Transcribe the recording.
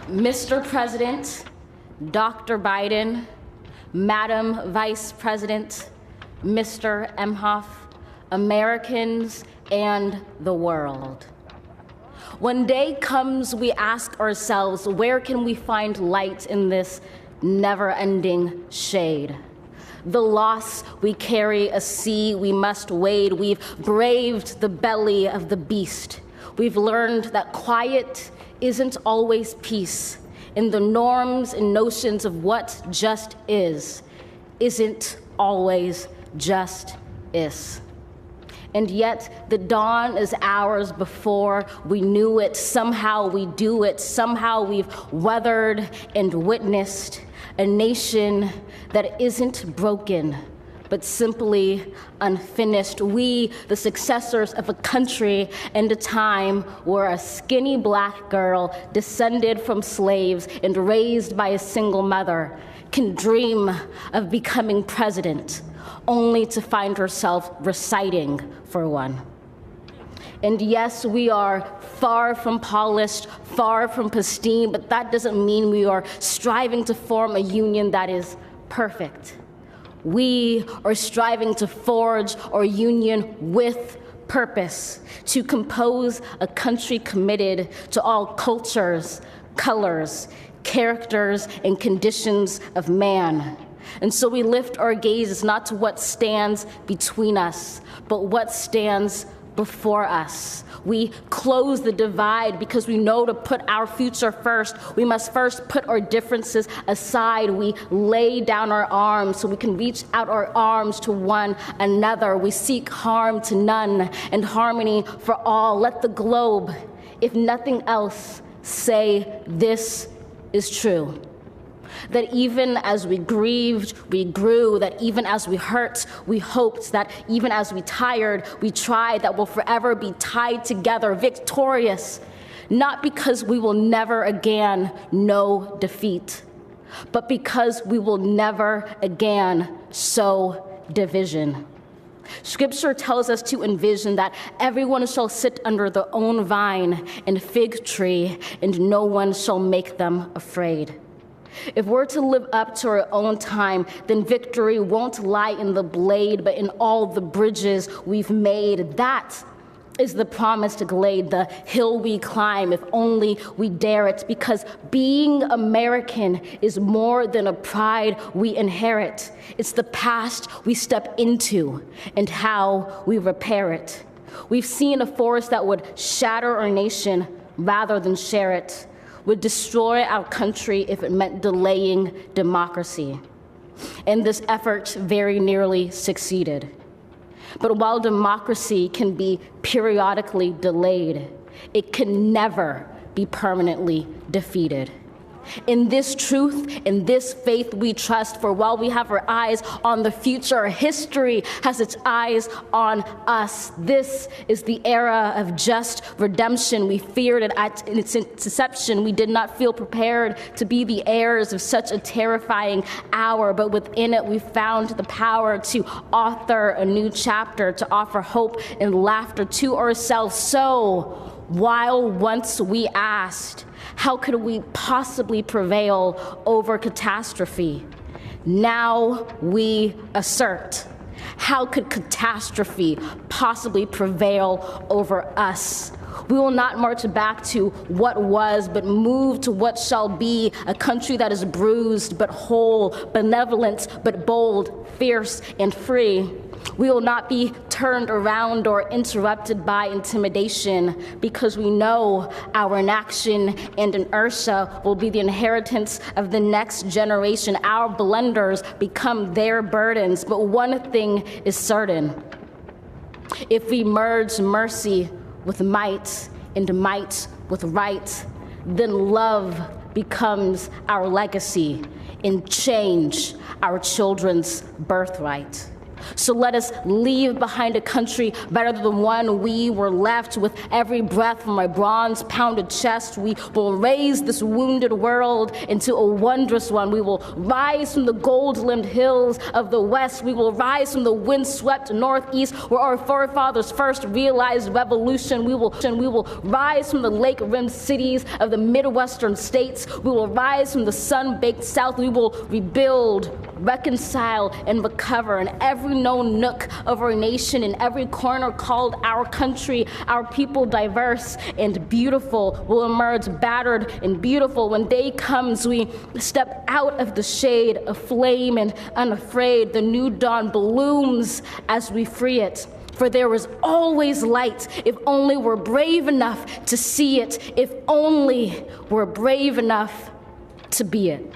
Mr. President, Dr. Biden, Madam Vice President, Mr. Emhoff, Americans, and the world. When day comes, we ask ourselves, where can we find light in this never-ending shade? The loss we carry, a sea we must wade. We've braved the belly of the beast. We've learned that quiet isn't always peace, and the norms and notions of what just isn't always just is. And yet the dawn is ours before we knew it. Somehow we do it. Somehow we've weathered and witnessed a nation that isn't broken, but simply unfinished. We, the successors of a country and a time where a skinny black girl descended from slaves and raised by a single mother can dream of becoming president, only to find herself reciting for one. And yes, we are far from polished, far from pristine, but that doesn't mean we are striving to form a union that is perfect. We are striving to forge our union with purpose, to compose a country committed to all cultures, colors, characters, and conditions of man. And so we lift our gazes not to what stands between us, but what stands before us. We close the divide because we know to put our future first, we must first put our differences aside. We lay down our arms so we can reach out our arms to one another. We seek harm to none and harmony for all. Let the globe, if nothing else, say this is true. That even as we grieved, we grew, that even as we hurt, we hoped, that even as we tired, we tried, that we'll forever be tied together, victorious, not because we will never again know defeat, but because we will never again sow division. Scripture tells us to envision that everyone shall sit under their own vine and fig tree, and no one shall make them afraid. If we're to live up to our own time, then victory won't lie in the blade, but in all the bridges we've made. That is the promised glade, the hill we climb, if only we dare it, because being American is more than a pride we inherit. It's the past we step into and how we repair it. We've seen a force that would shatter our nation rather than share it, would destroy our country if it meant delaying democracy. And this effort very nearly succeeded. But while democracy can be periodically delayed, it can never be permanently defeated. In this truth, in this faith we trust, for while we have our eyes on the future, history has its eyes on us. This is the era of just redemption. We feared it at its inception. We did not feel prepared to be the heirs of such a terrifying hour, but within it we found the power to author a new chapter, to offer hope and laughter to ourselves. So, while once we asked, how could we possibly prevail over catastrophe? Now we assert, how could catastrophe possibly prevail over us? We will not march back to what was, but move to what shall be, a country that is bruised but whole, benevolent but bold, fierce and free. We will not be turned around or interrupted by intimidation, because we know our inaction and inertia will be the inheritance of the next generation. Our blunders become their burdens, but one thing is certain. If we merge mercy with might and might with right, then love becomes our legacy and change our children's birthright. So let us leave behind a country better than the one we were left. With every breath from my bronze-pounded chest, we will raise this wounded world into a wondrous one. We will rise from the gold-limbed hills of the West. We will rise from the windswept Northeast, where our forefathers first realized revolution. We will rise from the lake-rimmed cities of the Midwestern states. We will rise from the sun-baked South. We will rebuild, reconcile, and recover in every known nook of our nation, in every corner called our country. Our people, diverse and beautiful, will emerge battered and beautiful. When day comes, we step out of the shade, aflame and unafraid. The new dawn blooms as we free it. For there is always light, if only we're brave enough to see it, if only we're brave enough to be it.